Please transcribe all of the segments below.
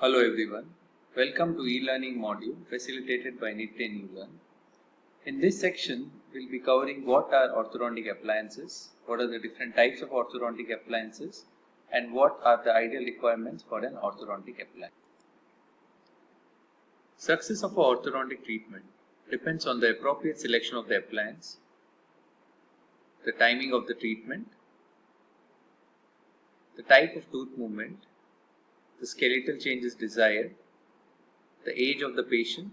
Hello everyone, welcome to e-learning module facilitated by Nitya NewLearn. In this section, we'll be covering what are orthodontic appliances, what are the different types of orthodontic appliances, and what are the ideal requirements for an orthodontic appliance. Success of an orthodontic treatment depends on the appropriate selection of the appliance, the timing of the treatment, the type of tooth movement, the skeletal changes desired, the age of the patient,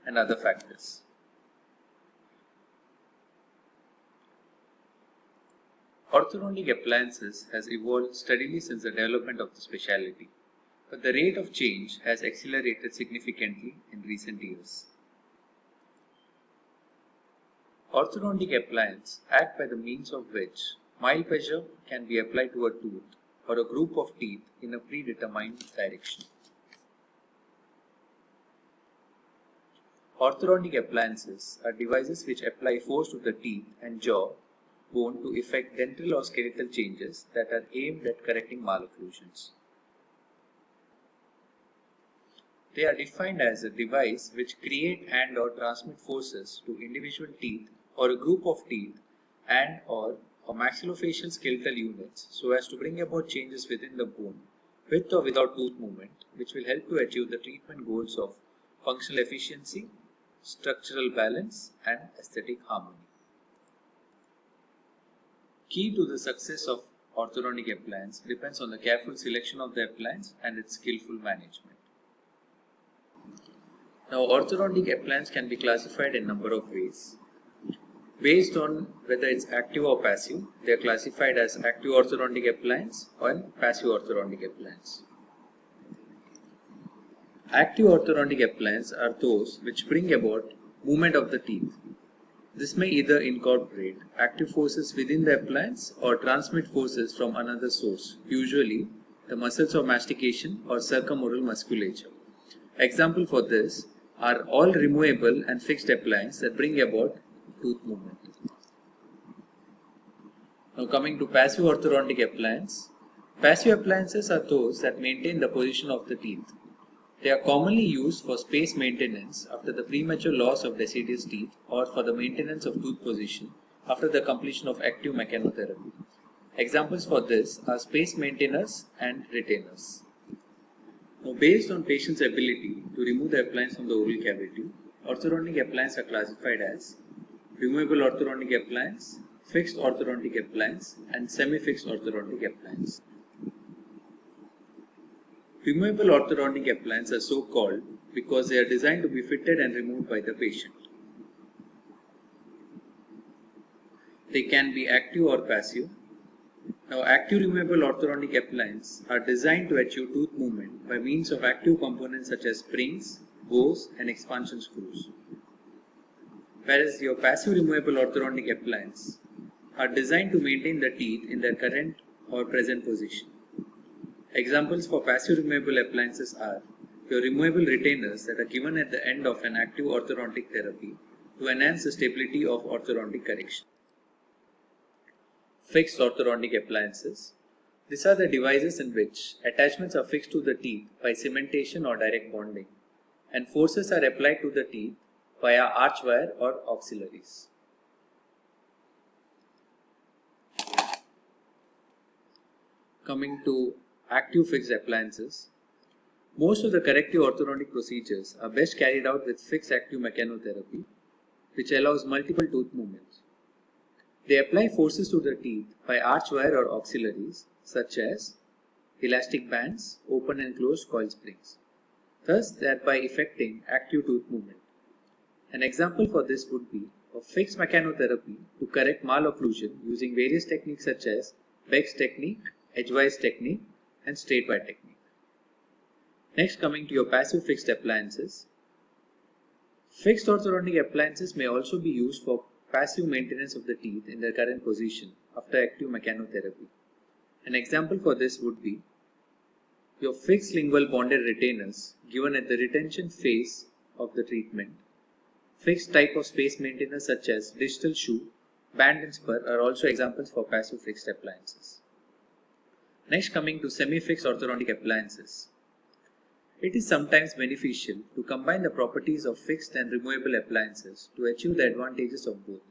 and other factors. Orthodontic appliances has evolved steadily since the development of the specialty, but the rate of change has accelerated significantly in recent years. Orthodontic appliances act by the means of which mild pressure can be applied to a tooth or a group of teeth in a predetermined direction. Orthodontic appliances are devices which apply force to the teeth and jaw bone to effect dental or skeletal changes that are aimed at correcting malocclusions. They are defined as a device which create and or transmit forces to individual teeth or a group of teeth and or maxillofacial skeletal units so as to bring about changes within the bone with or without tooth movement, which will help to achieve the treatment goals of functional efficiency, structural balance, and aesthetic harmony. Key to the success of orthodontic appliance depends on the careful selection of the appliance and its skillful management. Now, orthodontic appliance can be classified in a number of ways. Based on whether it's active or passive, they are classified as active orthodontic appliance or passive orthodontic appliance. Active orthodontic appliances are those which bring about movement of the teeth. This may either incorporate active forces within the appliance or transmit forces from another source, usually the muscles of mastication or circumoral musculature. Example for this are all removable and fixed appliances that bring about tooth movement. Now coming to passive orthodontic appliance. Passive appliances are those that maintain the position of the teeth. They are commonly used for space maintenance after the premature loss of deciduous teeth or for the maintenance of tooth position after the completion of active mechanotherapy. Examples for this are space maintainers and retainers. Now, based on patient's ability to remove the appliance from the oral cavity, orthodontic appliances are classified as removable orthodontic appliance, fixed orthodontic appliance, and semi-fixed orthodontic appliance. Removable orthodontic appliances are so called because they are designed to be fitted and removed by the patient. They can be active or passive. Now, active removable orthodontic appliances are designed to achieve tooth movement by means of active components such as springs, bows, and expansion screws. Whereas your passive removable orthodontic appliances are designed to maintain the teeth in their current or present position. Examples for passive removable appliances are your removable retainers that are given at the end of an active orthodontic therapy to enhance the stability of orthodontic correction. Fixed orthodontic appliances. These are the devices in which attachments are fixed to the teeth by cementation or direct bonding, and forces are applied to the teeth via arch wire or auxiliaries. Coming to active fixed appliances. Most of the corrective orthodontic procedures are best carried out with fixed active mechanotherapy, which allows multiple tooth movements. They apply forces to the teeth by arch wire or auxiliaries such as elastic bands, open and closed coil springs, thus thereby effecting active tooth movement. An example for this would be a fixed mechanotherapy to correct malocclusion using various techniques such as Beck's technique, edgewise technique, and straight wire technique. Next, coming to your passive fixed appliances. Fixed orthodontic appliances may also be used for passive maintenance of the teeth in their current position after active mechanotherapy. An example for this would be your fixed lingual bonded retainers given at the retention phase of the treatment. Fixed type of space maintainers such as digital shoe, band and spur are also examples for passive fixed appliances. Next, coming to semi-fixed orthodontic appliances. It is sometimes beneficial to combine the properties of fixed and removable appliances to achieve the advantages of both.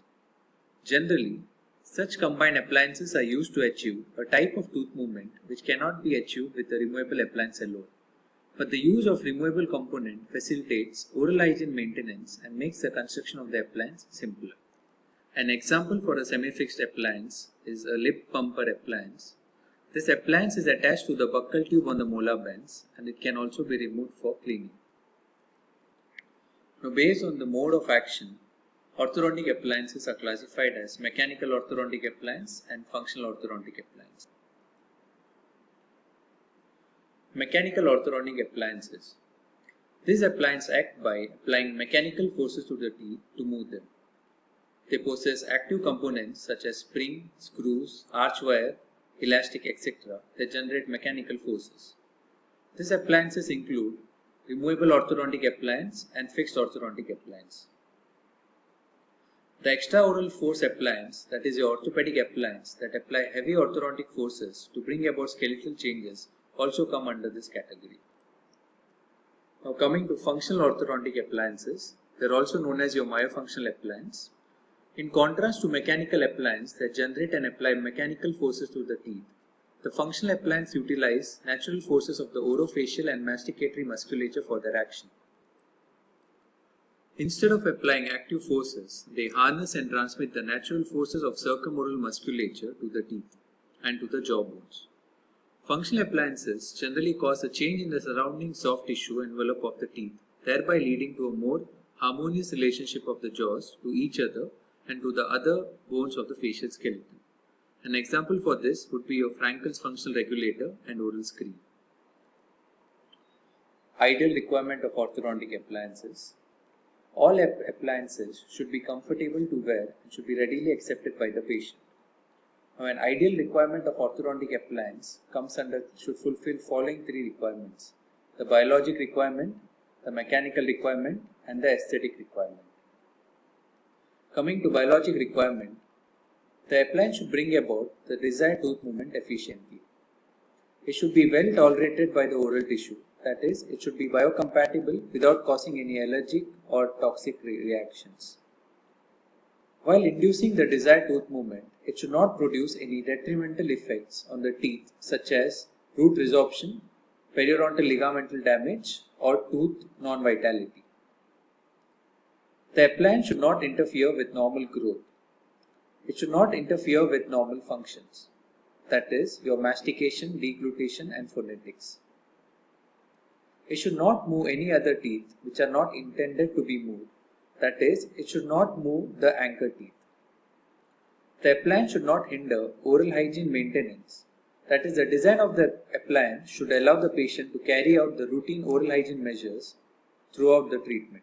Generally, such combined appliances are used to achieve a type of tooth movement which cannot be achieved with the removable appliance alone. But the use of removable component facilitates oral hygiene maintenance and makes the construction of the appliance simpler. An example for a semi-fixed appliance is a lip pumper appliance. This appliance is attached to the buccal tube on the molar bands and it can also be removed for cleaning. Now, based on the mode of action, orthodontic appliances are classified as mechanical orthodontic appliance and functional orthodontic appliance. Mechanical orthodontic appliances. These appliances act by applying mechanical forces to the teeth to move them. They possess active components such as spring, screws, arch wire, elastic, etc. that generate mechanical forces. These appliances include removable orthodontic appliance and fixed orthodontic appliance. The extraoral force appliance, that is the orthopedic appliance that apply heavy orthodontic forces to bring about skeletal changes, also come under this category. Now coming to functional orthodontic appliances, they are also known as your myofunctional appliance. In contrast to mechanical appliance that generate and apply mechanical forces to the teeth, the functional appliance utilize natural forces of the orofacial and masticatory musculature for their action. Instead of applying active forces, they harness and transmit the natural forces of circumoral musculature to the teeth and to the jaw bones. Functional appliances generally cause a change in the surrounding soft tissue envelope of the teeth, thereby leading to a more harmonious relationship of the jaws to each other and to the other bones of the facial skeleton. An example for this would be your Frankel's functional regulator and oral screen. Ideal requirement of orthodontic appliances. All appliances should be comfortable to wear and should be readily accepted by the patient. Now, an ideal requirement of orthodontic appliance should fulfill following three requirements: the biologic requirement, the mechanical requirement, and the aesthetic requirement. Coming to biologic requirement, the appliance should bring about the desired tooth movement efficiently. It should be well tolerated by the oral tissue, that is, it should be biocompatible without causing any allergic or toxic reactions. While inducing the desired tooth movement, it should not produce any detrimental effects on the teeth such as root resorption, periodontal ligamental damage, or tooth non-vitality. The appliance should not interfere with normal growth. It should not interfere with normal functions, that is, your mastication, deglutition, and phonetics. It should not move any other teeth which are not intended to be moved, that is, it should not move the anchor teeth. The appliance should not hinder oral hygiene maintenance, that is, the design of the appliance should allow the patient to carry out the routine oral hygiene measures throughout the treatment.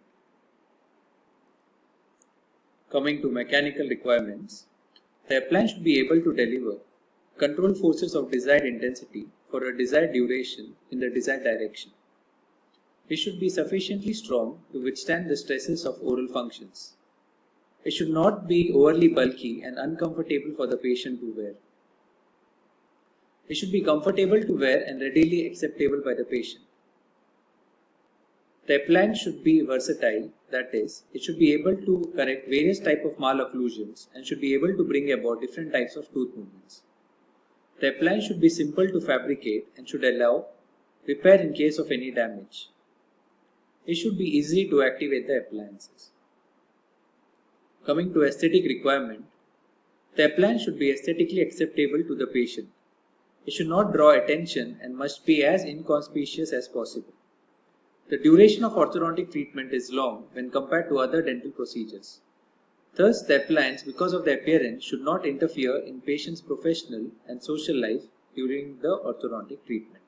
Coming to mechanical requirements, the appliance should be able to deliver control forces of desired intensity for a desired duration in the desired direction. It should be sufficiently strong to withstand the stresses of oral functions. It should not be overly bulky and uncomfortable for the patient to wear. It should be comfortable to wear and readily acceptable by the patient. The appliance should be versatile, that is, it should be able to correct various types of malocclusions and should be able to bring about different types of tooth movements. The appliance should be simple to fabricate and should allow repair in case of any damage. It should be easy to activate the appliances. Coming to aesthetic requirement, the appliance should be aesthetically acceptable to the patient. It should not draw attention and must be as inconspicuous as possible. The duration of orthodontic treatment is long when compared to other dental procedures. Thus, the appliance, because of the appearance, should not interfere in patient's professional and social life during the orthodontic treatment.